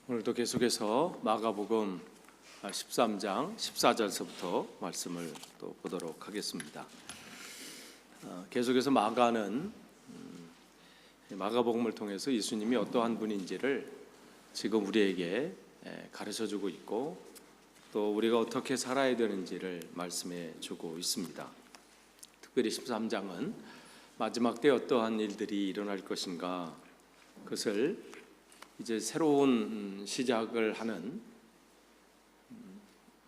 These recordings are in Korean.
오늘도 계속해서 마가복음 13장 14절서부터 말씀을 또 보도록 하겠습니다. 계속해서 마가는 마가복음을 통해서 예수님이 어떠한 분인지를 지금 우리에게 가르쳐주고 있고 또 우리가 어떻게 살아야 되는지를 말씀해 주고 있습니다. 특별히 13장은 마지막 때 어떠한 일들이 일어날 것인가, 그것을 이제 새로운 시작을 하는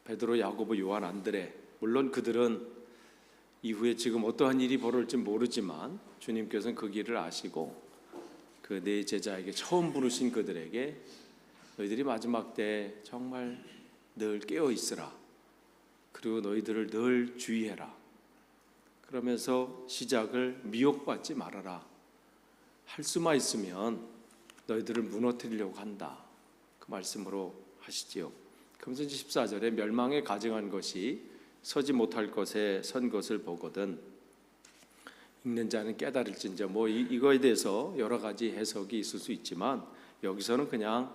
베드로, 야고보, 요한, 안드레, 물론 그들은 이후에 지금 어떠한 일이 벌어질지 모르지만 주님께서는 그 길을 아시고 그 네 제자에게 처음 부르신 그들에게 너희들이 마지막 때 정말 늘 깨어 있으라, 그리고 너희들을 늘 주의해라, 그러면서 시작을 미혹받지 말아라, 할 수만 있으면 너희들을 무너뜨리려고 한다, 그 말씀으로 하시지요. 그러면서 14절에 멸망에 가증한 것이 서지 못할 것에 선 것을 보거든 읽는 자는 깨달을진저, 이거에 대해서 여러 가지 해석이 있을 수 있지만 여기서는 그냥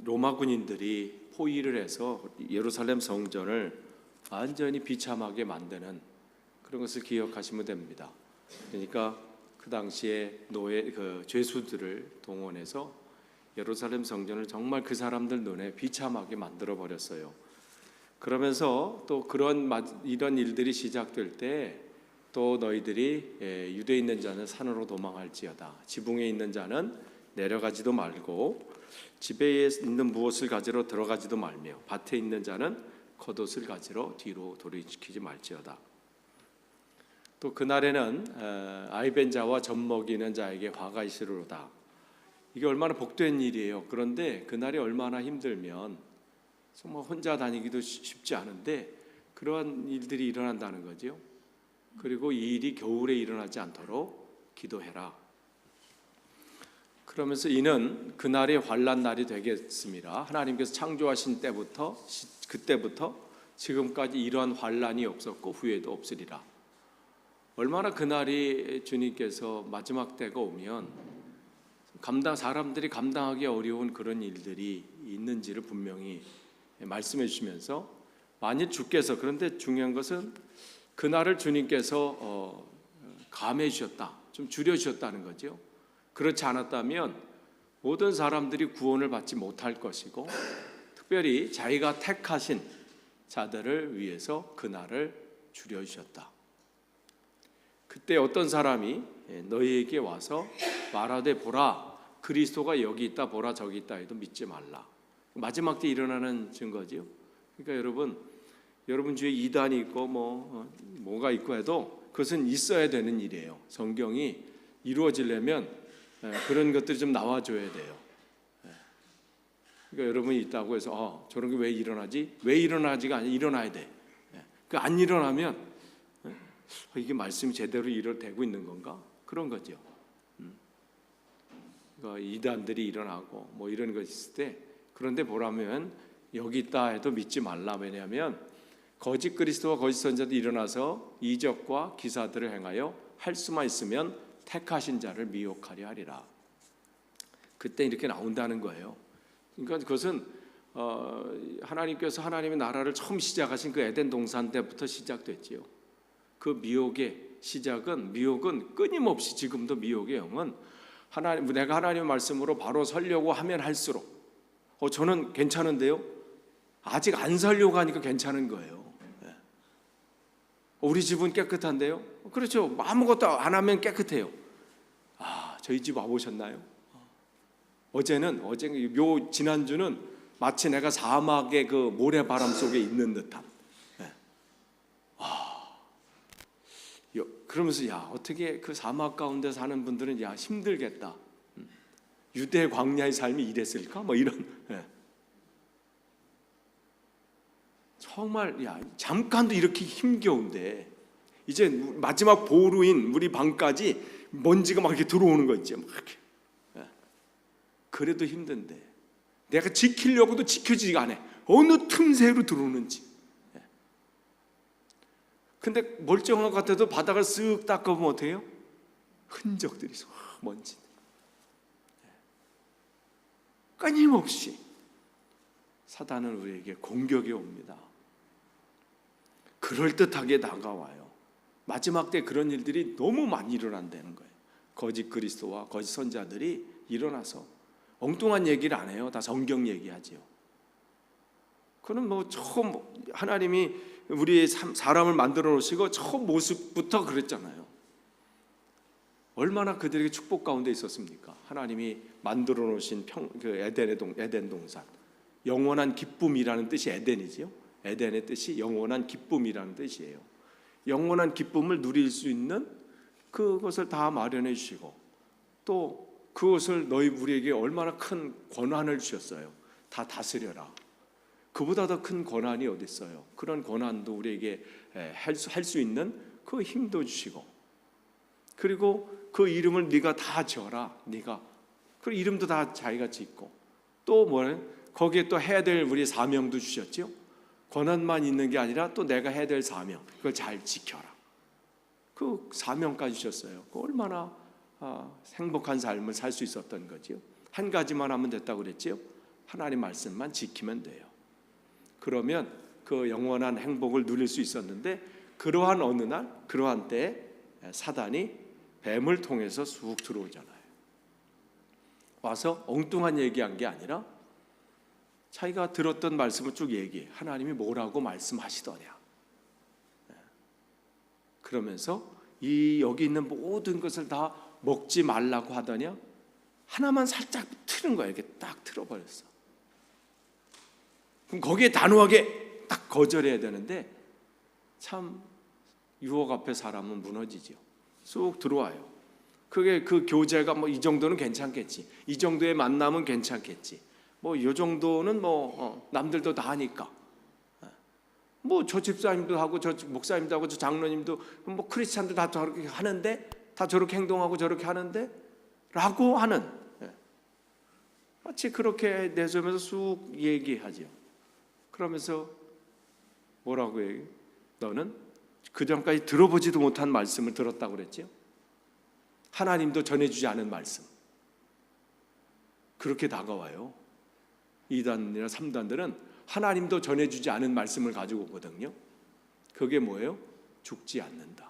로마 군인들이 포위를 해서 예루살렘 성전을 완전히 비참하게 만드는 그런 것을 기억하시면 됩니다. 그러니까 그 당시에 죄수들을 동원해서 예루살렘 성전을 정말 그 사람들 눈에 비참하게 만들어 버렸어요. 그러면서 또 이런 일들이 시작될 때 또 너희들이 유대에 있는 자는 산으로 도망할지어다, 지붕에 있는 자는 내려가지도 말고 집에 있는 무엇을 가지러 들어가지도 말며 밭에 있는 자는 겉옷을 가지러 뒤로 돌이키지 말지어다. 또 그날에는 아이벤 자와 젖 먹이는 자에게 화가 있으리로다. 이게 얼마나 복된 일이에요. 그런데 그날이 얼마나 힘들면 정말 혼자 다니기도 쉽지 않은데 그러한 일들이 일어난다는 거죠. 그리고 이 일이 겨울에 일어나지 않도록 기도해라. 그러면서 이는 그날이 환난 날이 되겠습니다. 하나님께서 창조하신 그때부터 지금까지 이러한 환난이 없었고 후에도 없으리라. 얼마나 그날이 주님께서 마지막 때가 오면 사람들이 감당하기 어려운 그런 일들이 있는지를 분명히 말씀해 주시면서 만일 주께서, 그런데 중요한 것은 그날을 주님께서 감해 주셨다, 좀 줄여 주셨다는 거죠. 그렇지 않았다면 모든 사람들이 구원을 받지 못할 것이고 특별히 자기가 택하신 자들을 위해서 그날을 줄여 주셨다. 그때 어떤 사람이 너희에게 와서 말하되 보라 그리스도가 여기 있다, 보라 저기 있다 해도 믿지 말라. 마지막 때 일어나는 증거지요. 그러니까 여러분 주위에 이단이 있고 뭐가 있고 해도 그것은 있어야 되는 일이에요. 성경이 이루어지려면 그런 것들이 좀 나와줘야 돼요. 그러니까 여러분이 있다고 해서 저런 게 왜 일어나지? 왜 일어나지가 아니라 일어나야 돼. 안 일어나면 이게 말씀이 제대로 되고 있는 건가? 그런 거죠. 그러니까 이단들이 일어나고 이런 거 있을 때, 그런데 보라면 여기 있다 해도 믿지 말라. 왜냐하면 거짓 그리스도와 거짓 선자들이 일어나서 이적과 기사들을 행하여 할 수만 있으면 택하신 자를 미혹하려 하리라. 그때 이렇게 나온다는 거예요. 그러니까 그것은 하나님께서 하나님의 나라를 처음 시작하신 그 에덴 동산 때부터 시작됐지요. 그 미혹은 끊임없이 지금도 미혹의 영은 내가 하나님의 말씀으로 바로 서려고 하면 할수록 저는 괜찮은데요, 아직 안 살려고 하니까 괜찮은 거예요. 우리 집은 깨끗한데요, 그렇죠, 아무것도 안 하면 깨끗해요. 저희 집 와보셨나요? 지난주는 마치 내가 사막의 그 모래바람 속에 있는 듯한, 그러면서 어떻게 그 사막 가운데 사는 분들은 힘들겠다, 유대 광야의 삶이 이랬을까? 이런 정말 잠깐도 이렇게 힘겨운데 이제 마지막 보루인 우리 방까지 먼지가 막 이렇게 들어오는 거 있죠. 그래도 힘든데 내가 지키려고도 지켜지지가 않아. 어느 틈새로 들어오는지. 근데 멀쩡한 것 같아도 바닥을 쓱 닦아보면 어때요? 흔적들이 먼지. 끊임없이 사단은 우리에게 공격이 옵니다. 그럴듯하게 다가와요. 마지막 때 그런 일들이 너무 많이 일어난다는 거예요. 거짓 그리스도와 거짓 선자들이 일어나서 엉뚱한 얘기를 안 해요. 다 성경 얘기하지요. 그는 뭐 처음 하나님이 우리의 사람을 만들어 놓으시고 처음 모습부터 그랬잖아요. 얼마나 그들에게 축복 가운데 있었습니까? 하나님이 만들어 놓으신 그 에덴 동산, 영원한 기쁨이라는 뜻이 에덴이지요. 에덴의 뜻이 영원한 기쁨이라는 뜻이에요. 영원한 기쁨을 누릴 수 있는 그것을 다 마련해 주시고 또 그것을 우리에게 얼마나 큰 권한을 주셨어요. 다 다스려라. 그보다 더 큰 권한이 어디 있어요? 그런 권한도 우리에게 할 수 있는 그 힘도 주시고 그리고 그 이름을 네가 다 지어라. 네가 그 이름도 다 자기가 짓고 또 뭐예요? 거기에 또 해야 될 우리 사명도 주셨죠. 권한만 있는 게 아니라 또 내가 해야 될 사명 그걸 잘 지켜라. 그 사명까지 주셨어요. 그 얼마나 행복한 삶을 살 수 있었던 거지요. 한 가지만 하면 됐다고 그랬지요. 하나님 말씀만 지키면 돼요. 그러면 그 영원한 행복을 누릴 수 있었는데 그러한 어느 날 그러한 때에 사단이 뱀을 통해서 쑥 들어오잖아요. 와서 엉뚱한 얘기한 게 아니라 자기가 들었던 말씀을 쭉 얘기해. 하나님이 뭐라고 말씀하시더냐. 그러면서 여기 있는 모든 것을 다 먹지 말라고 하더냐. 하나만 살짝 틀은 거야. 이렇게 딱 틀어버렸어. 그럼 거기에 단호하게 딱 거절해야 되는데 참 유혹 앞에 사람은 무너지죠. 쑥 들어와요. 그게 그 교제가 뭐 이 정도는 괜찮겠지. 이 정도의 만남은 괜찮겠지. 뭐 이 정도는 남들도 다 하니까. 뭐 저 집사님도 하고 저 목사님도 하고 저 장로님도 뭐 크리스찬도 다 저렇게 하는데 다 저렇게 행동하고 저렇게 하는데 라고 하는 마치 그렇게 내세우면서 쑥 얘기하지요. 그러면서 뭐라고 얘기해? 너는 그전까지 들어보지도 못한 말씀을 들었다고 그랬지요. 하나님도 전해주지 않은 말씀. 그렇게 다가와요. 2단이나 3단들은 하나님도 전해주지 않은 말씀을 가지고 오거든요. 그게 뭐예요? 죽지 않는다.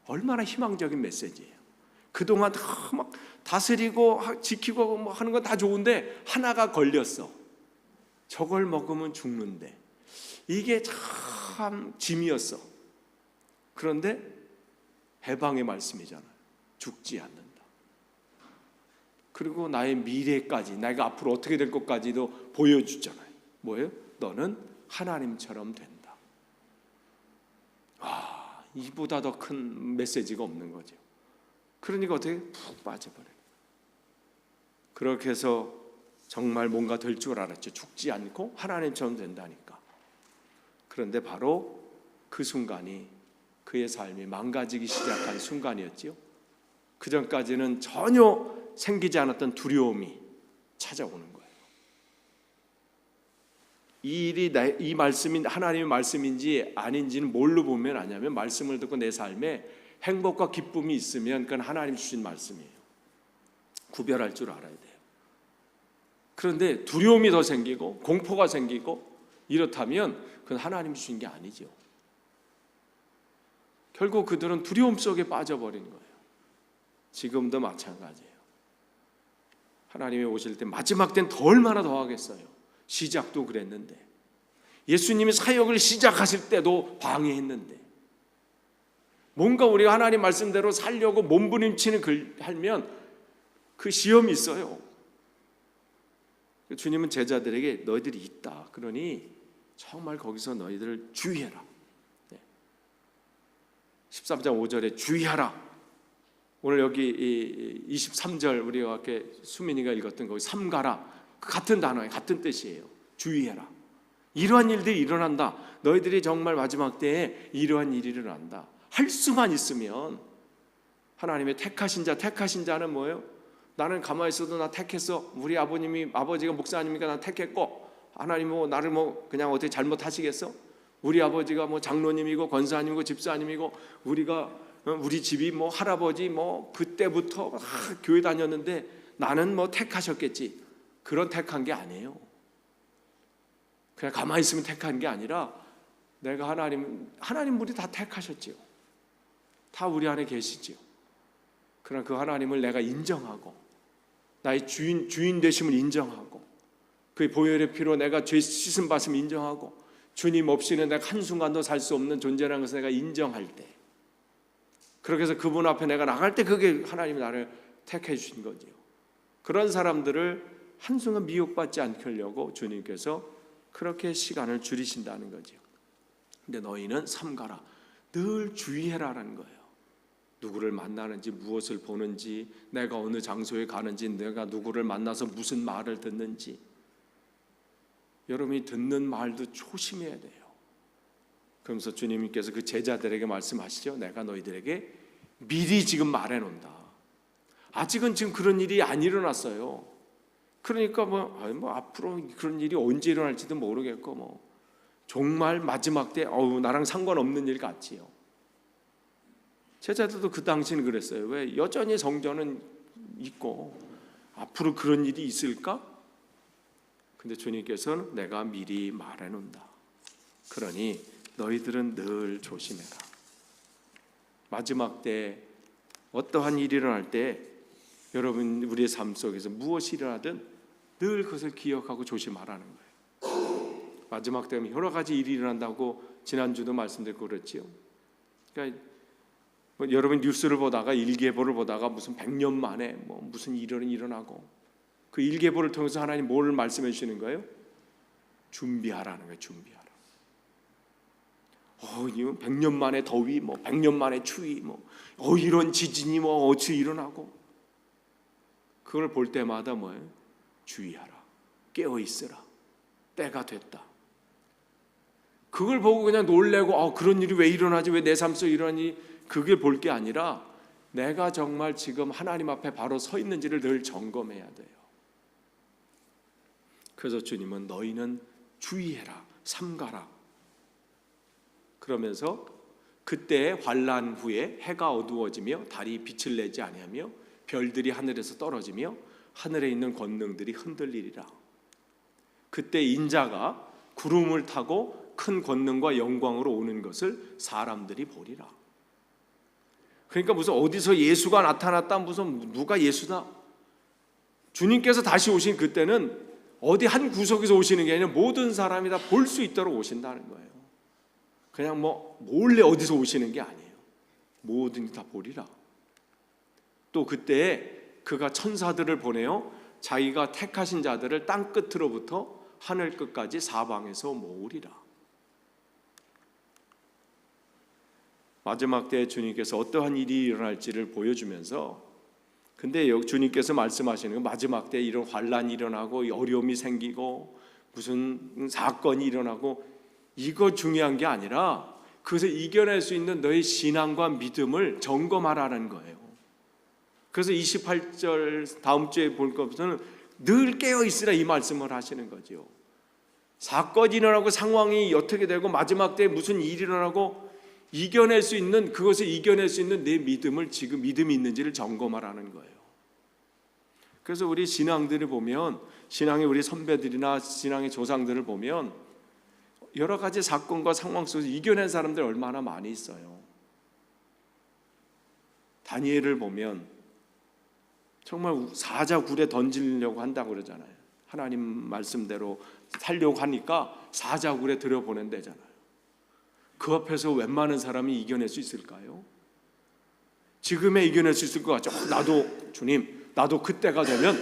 얼마나 희망적인 메시지예요. 그동안 막 다스리고 지키고 뭐 하는 건 다 좋은데 하나가 걸렸어. 저걸 먹으면 죽는데 이게 참 짐이었어. 그런데 해방의 말씀이잖아요. 죽지 않는다. 그리고 나의 미래까지 내가 앞으로 어떻게 될 것까지도 보여주잖아요. 뭐예요? 너는 하나님처럼 된다. 이보다 더 큰 메시지가 없는 거죠. 그러니까 어떻게 푹 빠져버려요. 그렇게 해서 정말 뭔가 될 줄 알았죠. 죽지 않고 하나님처럼 된다니까. 그런데 바로 그 순간이 그의 삶이 망가지기 시작한 순간이었지요. 그 전까지는 전혀 생기지 않았던 두려움이 찾아오는 거예요. 이 일이 이 말씀이 하나님의 말씀인지 아닌지는 뭘로 보면 아냐면 말씀을 듣고 내 삶에 행복과 기쁨이 있으면 그건 하나님 주신 말씀이에요. 구별할 줄 알아야 돼요. 그런데 두려움이 더 생기고 공포가 생기고 이렇다면 그건 하나님 주신 게 아니죠. 결국 그들은 두려움 속에 빠져버린 거예요. 지금도 마찬가지예요. 하나님이 오실 때 마지막 때는 더 얼마나 더 하겠어요. 시작도 그랬는데 예수님이 사역을 시작하실 때도 방해했는데 뭔가 우리가 하나님 말씀대로 살려고 몸부림치는 글 하면 그 시험이 있어요. 주님은 제자들에게 너희들이 있다. 그러니 정말 거기서 너희들을 주의해라. 13장 5절에 주의하라. 오늘 여기 23절 우리가 이렇게 수민이가 읽었던 거기 삼가라. 같은 단어예요. 같은 뜻이에요. 주의해라. 이러한 일들이 일어난다. 너희들이 정말 마지막 때에 이러한 일이 일어난다. 할 수만 있으면 하나님의 택하신 자는 뭐예요? 나는 가만히 있어도 나 택했어. 우리 아버지가 목사님이니까 나 택했고 하나님 나를 그냥 어떻게 잘못하시겠어? 우리 아버지가 장로님이고 권사님이고 집사님이고 우리 집이 할아버지 그때부터 교회 다녔는데 나는 택하셨겠지. 그런 택한 게 아니에요. 그냥 가만히 있으면 택한 게 아니라 내가 하나님 우리 다 택하셨지요. 다 우리 안에 계시지요. 그러나 그 하나님을 내가 인정하고 나의 주인 되심을 인정하고 그의 보혈의 피로 내가 죄 씻음 받음을 인정하고 주님 없이는 내가 한순간도 살 수 없는 존재라는 것을 내가 인정할 때, 그렇게 해서 그분 앞에 내가 나갈 때 그게 하나님이 나를 택해 주신 거지요. 그런 사람들을 한순간 미혹받지 않게 하려고 주님께서 그렇게 시간을 줄이신다는 거죠. 근데 너희는 삼가라, 늘 주의해라라는 거예요. 누구를 만나는지, 무엇을 보는지, 내가 어느 장소에 가는지, 내가 누구를 만나서 무슨 말을 듣는지, 여러분이 듣는 말도 조심해야 돼요. 그러면서 주님께서 그 제자들에게 말씀하시죠. 내가 너희들에게 미리 지금 말해놓는다. 아직은 지금 그런 일이 안 일어났어요. 그러니까 앞으로 그런 일이 언제 일어날지도 모르겠고 정말 마지막 때 나랑 상관없는 일 같지요. 제자들도 그 당시는 그랬어요. 왜 여전히 성전은 있고 앞으로 그런 일이 있을까? 근데 주님께서는 내가 미리 말해놓는다. 그러니 너희들은 늘 조심해라. 마지막 때 어떠한 일이 일어날 때 여러분 우리의 삶 속에서 무엇이 일어나든 늘 그것을 기억하고 조심하라는 거예요. 마지막 때면 여러 가지 일이 일어난다고 지난주도 말씀드렸고 그랬지요. 그러니까 여러분 뉴스를 보다가 일기예보를 보다가 무슨 100년 만에 무슨 일이 일어나고 그 일기예보를 통해서 하나님 뭘 말씀해 주시는 거예요? 준비하라는 거예요. 준비하라. 100년 만에 더위, 100년 만에 추위, 이런 지진이 어찌 일어나고, 그걸 볼 때마다 뭐예요? 주의하라. 깨어 있으라. 때가 됐다. 그걸 보고 그냥 놀래고 그런 일이 왜 일어나지? 왜 내 삶 속에 일어나니? 그게 볼 게 아니라 내가 정말 지금 하나님 앞에 바로 서 있는지를 늘 점검해야 돼요. 그래서 주님은 너희는 주의해라, 삼가라. 그러면서 그때 환난 후에 해가 어두워지며 달이 빛을 내지 아니하며 별들이 하늘에서 떨어지며 하늘에 있는 권능들이 흔들리리라. 그때 인자가 구름을 타고 큰 권능과 영광으로 오는 것을 사람들이 보리라. 그러니까 무슨 어디서 예수가 나타났다, 무슨 누가 예수다. 주님께서 다시 오신 그때는 어디 한 구석에서 오시는 게 아니라 모든 사람이 다 볼 수 있도록 오신다는 거예요. 그냥 몰래 어디서 오시는 게 아니에요. 모든 다 보리라. 또 그때 그가 천사들을 보내어 자기가 택하신 자들을 땅 끝으로부터 하늘 끝까지 사방에서 모으리라. 마지막 때에 주님께서 어떠한 일이 일어날지를 보여주면서, 근데 여기 주님께서 말씀하시는 건 마지막 때에 이런 환란이 일어나고 어려움이 생기고 무슨 사건이 일어나고 이거 중요한 게 아니라 그것을 이겨낼 수 있는 너의 신앙과 믿음을 점검하라는 거예요. 그래서 28절 다음 주에 볼 것부터는 늘 깨어 있으라 이 말씀을 하시는 거죠. 사건이 일어나고 상황이 어떻게 되고 마지막 때에 무슨 일이 일어나고 이겨낼 수 있는, 그것을 이겨낼 수 있는 내 믿음을 지금 믿음이 있는지를 점검하라는 거예요. 그래서 우리 신앙들을 보면, 신앙의 우리 선배들이나 신앙의 조상들을 보면 여러 가지 사건과 상황 속에서 이겨낸 사람들 얼마나 많이 있어요. 다니엘을 보면 정말 사자굴에 던지려고 한다고 그러잖아요. 하나님 말씀대로 살려고 하니까 사자굴에 들여보낸대잖아요. 그 앞에서 웬만한 사람이 이겨낼 수 있을까요? 지금에 이겨낼 수 있을 것 같죠. 나도 주님, 나도 그때가 되면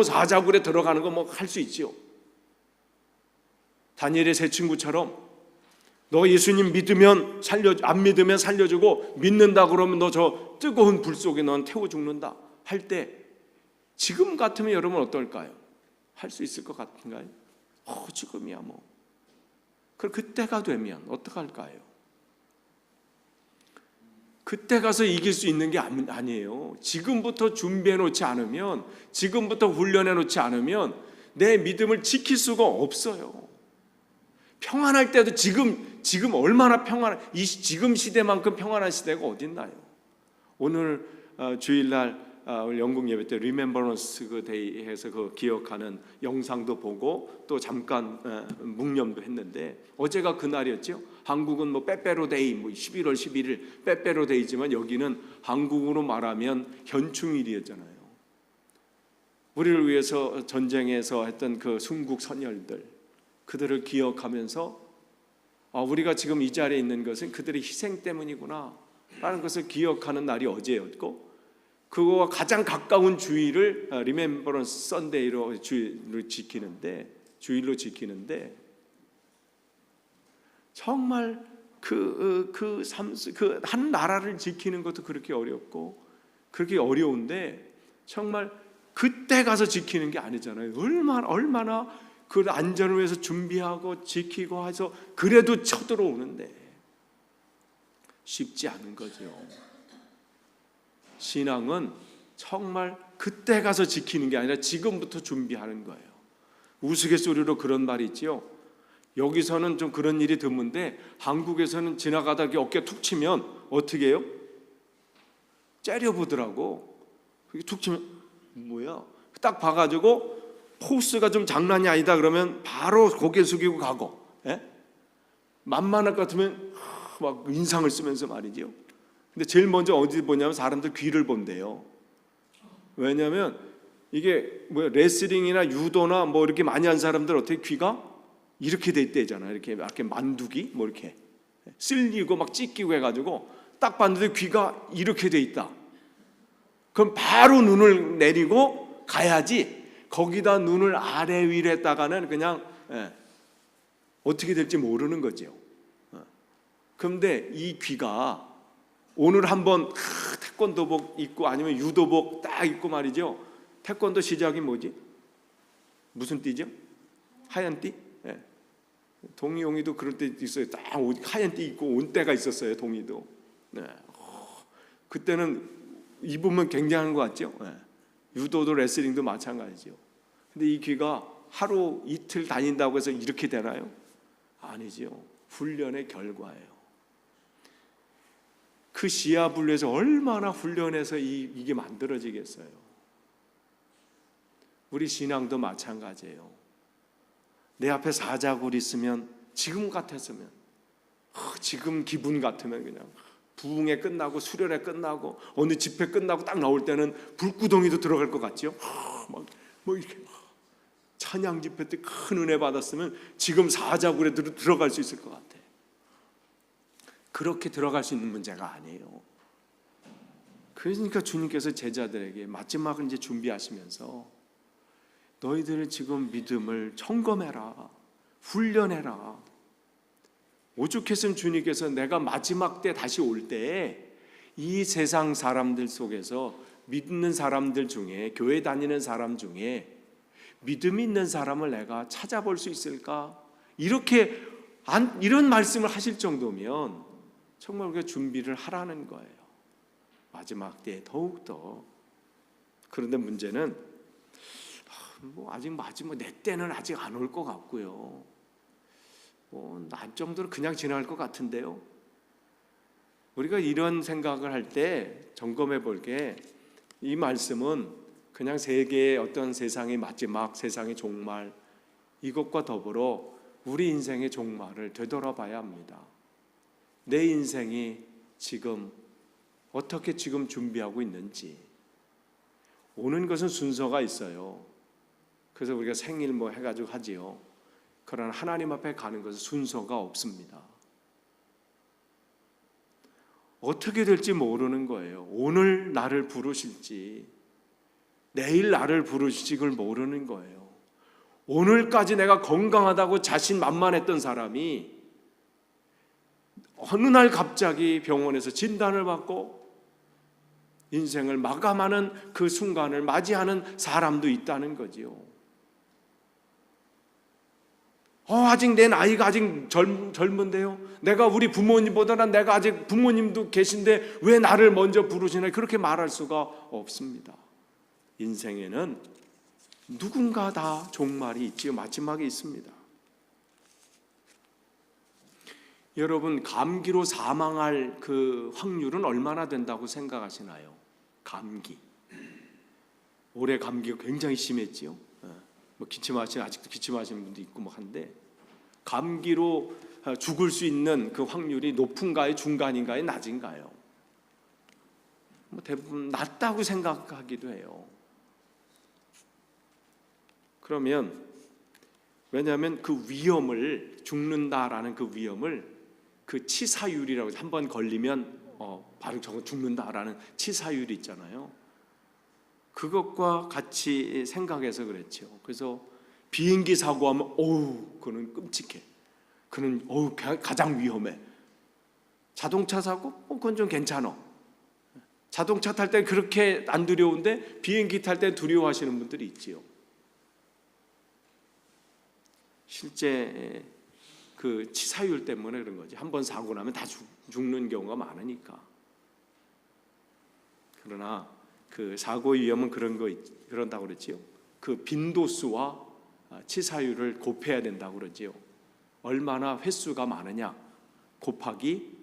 사자굴에 들어가는 거 할 수 있지요. 다니엘의 세 친구처럼 너 예수님 믿으면 안 믿으면 살려주고 믿는다 그러면 너 저 뜨거운 불 속에 넌 태워 죽는다 할 때 지금 같으면 여러분 어떨까요? 할 수 있을 것 같은가요? 지금이야 그럼 그때가 되면 어떡할까요? 그때 가서 이길 수 있는 게 아니에요. 지금부터 준비해 놓지 않으면, 지금부터 훈련해 놓지 않으면 내 믿음을 지킬 수가 없어요. 평안할 때도 지금 얼마나 지금 시대만큼 평안한 시대가 어딨나요? 오늘 주일날 영국 예배 때 Remembrance 그 데이에서 그 기억하는 영상도 보고 또 잠깐 묵념도 했는데 어제가 그날이었죠. 한국은 뭐 빼빼로 데이, 뭐 11월 11일 빼빼로 데이지만 여기는 한국으로 말하면 현충일이었잖아요. 우리를 위해서 전쟁에서 했던 그 순국 선열들, 그들을 기억하면서 우리가 지금 이 자리에 있는 것은 그들의 희생 때문이구나 라는 것을 기억하는 날이 어제였고, 그거와 가장 가까운 주일을 리멤버런스 선데이로 주일로 지키는데 정말 그 한 나라를 지키는 것도 그렇게 어렵고 그렇게 어려운데 정말 그때 가서 지키는 게 아니잖아요. 얼마나 그 안전을 위해서 준비하고 지키고 해서 그래도 쳐들어오는데 쉽지 않은 거죠. 신앙은 정말 그때 가서 지키는 게 아니라 지금부터 준비하는 거예요. 우스갯소리로 그런 말이 있지요. 여기서는 좀 그런 일이 드문데 한국에서는 지나가다 어깨 툭 치면 어떻게 해요? 째려보더라고. 툭 치면 뭐야? 딱 봐가지고 포스가 좀 장난이 아니다 그러면 바로 고개 숙이고 가고, 만만할 것 같으면 막 인상을 쓰면서 말이죠. 근데 제일 먼저 어디 보냐면 사람들 귀를 본대요. 왜냐하면 이게 레슬링이나 유도나 뭐 이렇게 많이 한 사람들 어떻게 귀가 이렇게 돼 있대잖아요. 이렇게 만두기 뭐 이렇게 쓸리고 막 찢기고 해가지고 딱 봤는데 귀가 이렇게 돼 있다. 그럼 바로 눈을 내리고 가야지. 거기다 눈을 아래 위로 했다가는 그냥 어떻게 될지 모르는 거죠. 그런데 이 귀가 오늘 한번 태권도복 입고 아니면 유도복 딱 입고 말이죠. 태권도 시작이 뭐지? 무슨 띠죠? 하얀 띠? 동이용이도 그럴 때 있어요. 딱 하얀 띠 입고 온 때가 있었어요. 동이도. 그때는 입으면 굉장한 것 같죠? 유도도 레슬링도 마찬가지죠. 근데 이 귀가 하루 이틀 다닌다고 해서 이렇게 되나요? 아니죠. 훈련의 결과예요. 그 시아불로에서 얼마나 훈련해서 이게 만들어지겠어요. 우리 신앙도 마찬가지예요. 내 앞에 사자굴이 있으면 지금 같았으면 지금 기분 같으면 그냥 부흥회 끝나고 수련회 끝나고 어느 집회 끝나고 딱 나올 때는 불구덩이도 들어갈 것 같죠. 뭐 이렇게 찬양 집회 때 큰 은혜 받았으면 지금 사자굴에 들어갈 수 있을 것 같아. 그렇게 들어갈 수 있는 문제가 아니에요. 그러니까 주님께서 제자들에게 마지막을 이제 준비하시면서 너희들 지금 믿음을 점검해라, 훈련해라. 오죽했으면 주님께서 내가 마지막 때 다시 올 때 이 세상 사람들 속에서 믿는 사람들 중에, 교회 다니는 사람 중에 믿음 있는 사람을 내가 찾아볼 수 있을까? 이런 말씀을 하실 정도면 정말 우리가 준비를 하라는 거예요. 마지막 때에 더욱더. 그런데 문제는 아직 마지막 내 때는 아직 안 올 것 같고요. 날 정도는 그냥 지나갈 것 같은데요. 우리가 이런 생각을 할 때 점검해 볼 게, 이 말씀은 그냥 세계의 어떤 세상의 마지막, 세상의 종말, 이것과 더불어 우리 인생의 종말을 되돌아봐야 합니다. 내 인생이 지금 어떻게 지금 준비하고 있는지. 오는 것은 순서가 있어요. 그래서 우리가 생일 뭐 해가지고 하지요. 그러나 하나님 앞에 가는 것은 순서가 없습니다. 어떻게 될지 모르는 거예요. 오늘 나를 부르실지 내일 나를 부르실지 그걸 모르는 거예요. 오늘까지 내가 건강하다고 자신만만했던 사람이 어느 날 갑자기 병원에서 진단을 받고 인생을 마감하는 그 순간을 맞이하는 사람도 있다는 거지요. 아직 내 나이가 아직 젊은데요. 내가 우리 부모님보다는 내가 아직 부모님도 계신데 왜 나를 먼저 부르시나, 그렇게 말할 수가 없습니다. 인생에는 누군가 다 종말이 있지요. 마지막에 있습니다. 여러분, 감기로 사망할 그 확률은 얼마나 된다고 생각하시나요? 감기. 올해 감기가 굉장히 심했지요. 뭐 아직도 기침하시는 분도 있고 뭐 한데, 감기로 죽을 수 있는 그 확률이 높은가요, 중간인가요, 낮은가요? 뭐 대부분 낮다고 생각하기도 해요. 그러면 왜냐하면 그 위험을, 죽는다라는 그 위험을, 그 치사율이라고 해서 한번 걸리면 바로 저거 죽는다라는 치사율이 있잖아요. 그것과 같이 생각해서 그랬죠. 그래서 비행기 사고하면 그거는 끔찍해. 그는 가장 위험해. 자동차 사고 그건 좀 괜찮아. 자동차 탈 때 그렇게 안 두려운데 비행기 탈 때 두려워하시는 분들이 있지요. 실제 그 치사율 때문에 그런 거지. 한번 사고 나면 다 죽는 경우가 많으니까. 그러나 그 사고의 위험은 그런다고 그랬지요. 그 빈도수와 치사율을 곱해야 된다고 그러지요. 얼마나 횟수가 많으냐 곱하기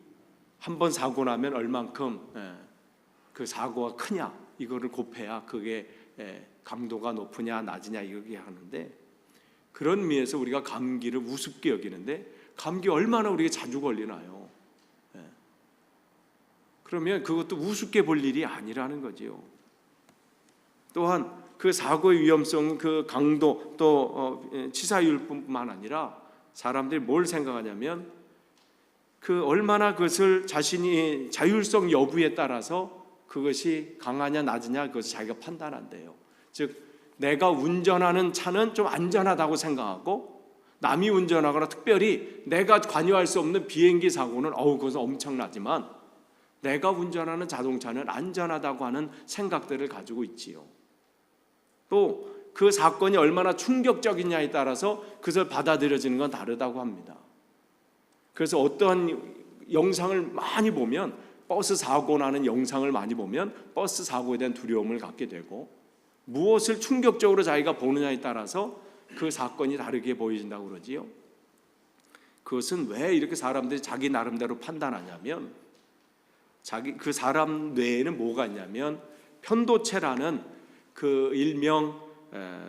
한 번 사고 나면 얼만큼 그 사고가 크냐, 이거를 곱해야 그게 강도가 높으냐 낮으냐 이렇게 하는데, 그런 의미에서 우리가 감기를 우습게 여기는데, 감기 얼마나 우리가 자주 걸리나요? 그러면 그것도 우습게 볼 일이 아니라는 거지요. 또한 그 사고의 위험성, 그 강도, 또 치사율뿐만 아니라 사람들이 뭘 생각하냐면, 그 얼마나 그것을 자신이 자율성 여부에 따라서 그것이 강하냐 낮으냐 그것을 자기가 판단한대요. 즉 내가 운전하는 차는 좀 안전하다고 생각하고, 남이 운전하거나 특별히 내가 관여할 수 없는 비행기 사고는 그것은 엄청나지만 내가 운전하는 자동차는 안전하다고 하는 생각들을 가지고 있지요. 또 그 사건이 얼마나 충격적이냐에 따라서 그것을 받아들여지는 건 다르다고 합니다. 그래서 어떠한 영상을 많이 보면, 버스 사고 나는 영상을 많이 보면 버스 사고에 대한 두려움을 갖게 되고, 무엇을 충격적으로 자기가 보느냐에 따라서 그 사건이 다르게 보여진다고 그러지요. 그것은 왜 이렇게 사람들이 자기 나름대로 판단하냐면, 그 사람 뇌에는 뭐가 있냐면 편도체라는 그 일명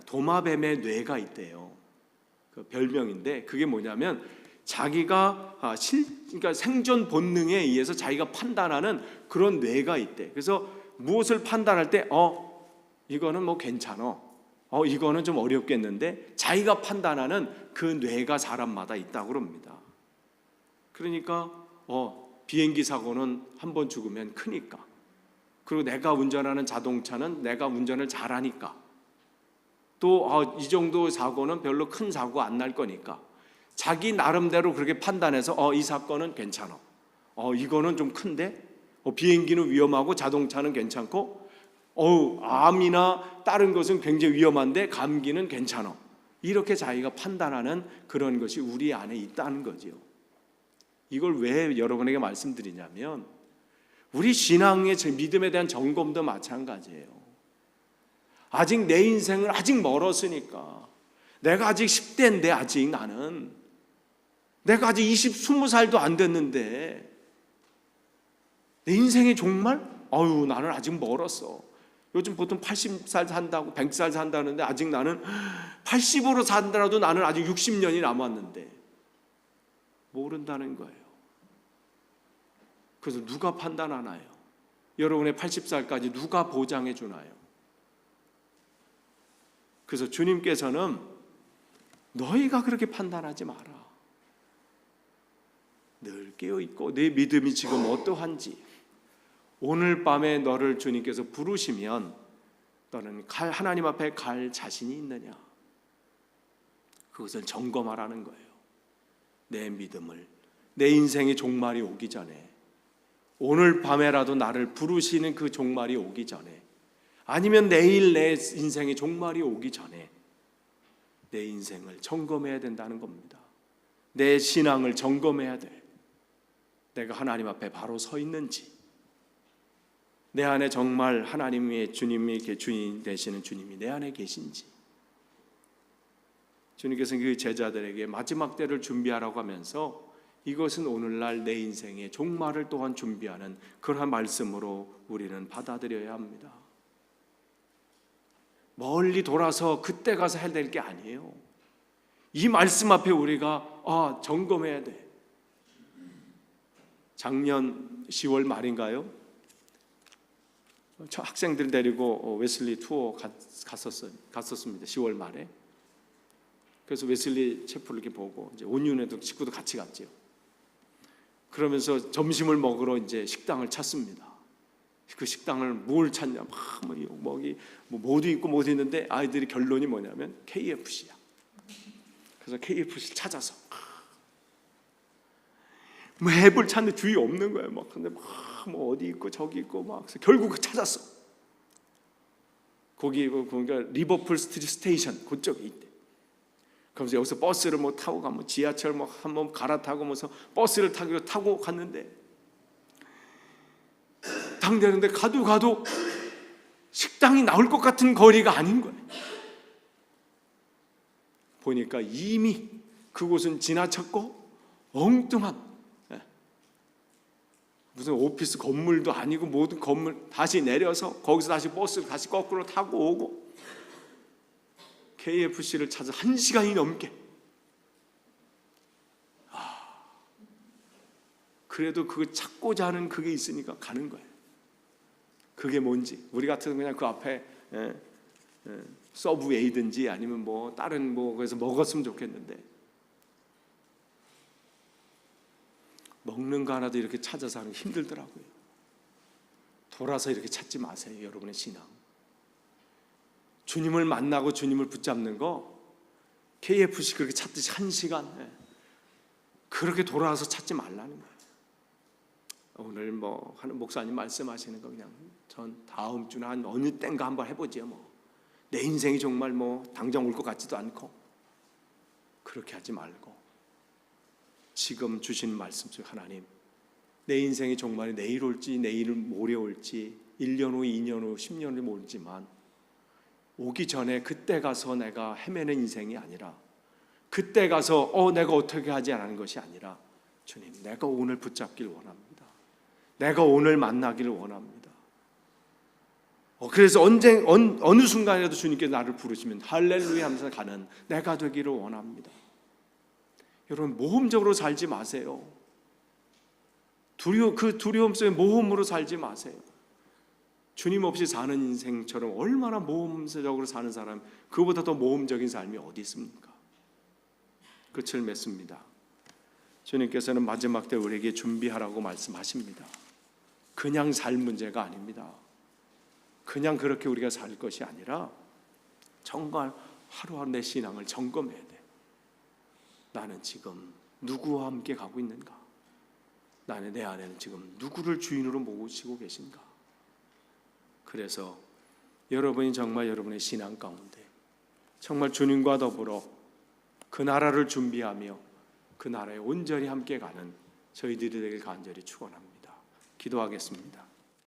도마뱀의 뇌가 있대요. 그 별명인데, 그게 뭐냐면 자기가 그러니까 생존 본능에 의해서 자기가 판단하는 그런 뇌가 있대. 그래서 무엇을 판단할 때 이거는 뭐 괜찮아, 이거는 좀 어렵겠는데, 자기가 판단하는 그 뇌가 사람마다 있다고 그럽니다. 그러니까 비행기 사고는 한 번 죽으면 크니까, 그리고 내가 운전하는 자동차는 내가 운전을 잘하니까, 또 이 정도 사고는 별로 큰 사고 안 날 거니까 자기 나름대로 그렇게 판단해서 이 사건은 괜찮아, 이거는 좀 큰데, 비행기는 위험하고 자동차는 괜찮고, 암이나 다른 것은 굉장히 위험한데 감기는 괜찮아, 이렇게 자기가 판단하는 그런 것이 우리 안에 있다는 거지요. 이걸 왜 여러분에게 말씀드리냐면, 우리 신앙의 믿음에 대한 점검도 마찬가지예요. 아직 내 인생은 아직 멀었으니까, 내가 아직 10대인데, 아직 내가 아직 20살도 안 됐는데 내 인생이 정말 나는 아직 멀었어. 요즘 보통 80살 산다고 100살 산다는데, 아직 나는 80으로 산다라도 나는 아직 60년이 남았는데 모른다는 거예요. 그래서 누가 판단하나요? 여러분의 80살까지 누가 보장해 주나요? 그래서 주님께서는 너희가 그렇게 판단하지 마라. 늘 깨어있고 내 믿음이 지금 어떠한지, 오늘 밤에 너를 주님께서 부르시면 너는 하나님 앞에 갈 자신이 있느냐, 그것을 점검하라는 거예요. 내 믿음을, 내 인생의 종말이 오기 전에, 오늘 밤에라도 나를 부르시는 그 종말이 오기 전에, 아니면 내일 내 인생의 종말이 오기 전에 내 인생을 점검해야 된다는 겁니다. 내 신앙을 점검해야 돼. 내가 하나님 앞에 바로 서 있는지, 내 안에 정말 하나님의 주님이 주인 되시는 주님이 내 안에 계신지. 주님께서는 그 제자들에게 마지막 때를 준비하라고 하면서 이것은 오늘날 내 인생의 종말을 또한 준비하는 그러한 말씀으로 우리는 받아들여야 합니다. 멀리 돌아서 그때 가서 해야 될 게 아니에요. 이 말씀 앞에 우리가 점검해야 돼. 작년 10월 말인가요? 저 학생들 데리고 웨슬리 투어 갔었습니다. 10월 말에. 그래서 웨슬리 채플을 이렇게 보고 이제 온윤회도 친구도 같이 갔죠. 그러면서 점심을 먹으러 이제 식당을 찾습니다. 그 식당을 뭘 찾냐? 뭐도 있고 뭐도 있는데 아이들이 결론이 뭐냐면 KFC야. 그래서 KFC 찾아서 뭐 앱을 찾는데 주위 없는 거예요. 근데 뭐 어디 있고 저기 있고 그래서 결국 찾았어. 거기 그러니까 리버풀 스트리트 스테이션 그쪽에 있대. 그러면서 여기서 버스를 타고 가면 지하철 한번 갈아타고 버스를 타고 갔는데 딱 되는데 가도 식당이 나올 것 같은 거리가 아닌 거예요. 보니까 이미 그곳은 지나쳤고 엉뚱한 무슨 오피스 건물도 아니고 모든 건물 다시 내려서 거기서 다시 버스를 다시 거꾸로 타고 오고 KFC를 찾아 1시간이 넘게. 그래도 그거 찾고자 하는 그게 있으니까 가는 거예요. 그게 뭔지 우리 같으면 그냥 그 앞에 서브웨이든지 아니면 다른 그래서 먹었으면 좋겠는데 먹는 거 하나도 이렇게 찾아서 하는 게 힘들더라고요. 돌아서 이렇게 찾지 마세요. 여러분의 신앙. 주님을 만나고 주님을 붙잡는 거 KFC 그렇게 찾듯이 1시간 그렇게 돌아와서 찾지 말라는 거예요. 오늘 하는 목사님 말씀하시는 거 그냥 전 다음 주나 한 어느 땐가 한번 해보지요. 내 인생이 정말 당장 올 것 같지도 않고 그렇게 하지 말고 지금 주신 말씀 중 하나님 내 인생이 정말 내일 올지 내일 모레 올지 1년 후 2년 후 10년 후 모르지만 오기 전에 그때 가서 내가 헤매는 인생이 아니라 그때 가서 내가 어떻게 하지 않는 것이 아니라 주님 내가 오늘 붙잡길 원합니다. 내가 오늘 만나기를 원합니다. 그래서 어느 순간이라도 주님께 나를 부르시면 할렐루야 하면서 가는 내가 되기를 원합니다. 여러분 모험적으로 살지 마세요. 그 두려움 속에 모험으로 살지 마세요. 주님 없이 사는 인생처럼 얼마나 모험적으로 사는 사람 그보다 더 모험적인 삶이 어디 있습니까? 끝을 맺습니다. 주님께서는 마지막 때 우리에게 준비하라고 말씀하십니다. 그냥 살 문제가 아닙니다. 그냥 그렇게 우리가 살 것이 아니라 정말 하루하루 내 신앙을 점검해야 돼. 나는 지금 누구와 함께 가고 있는가? 나는 내 안에는 지금 누구를 주인으로 모시고 계신가? 그래서 여러분이 정말 여러분의 신앙 가운데 정말 주님과 더불어 그 나라를 준비하며 그 나라에 온전히 함께 가는 저희들이 되길 간절히 축원합니다. 기도하겠습니다.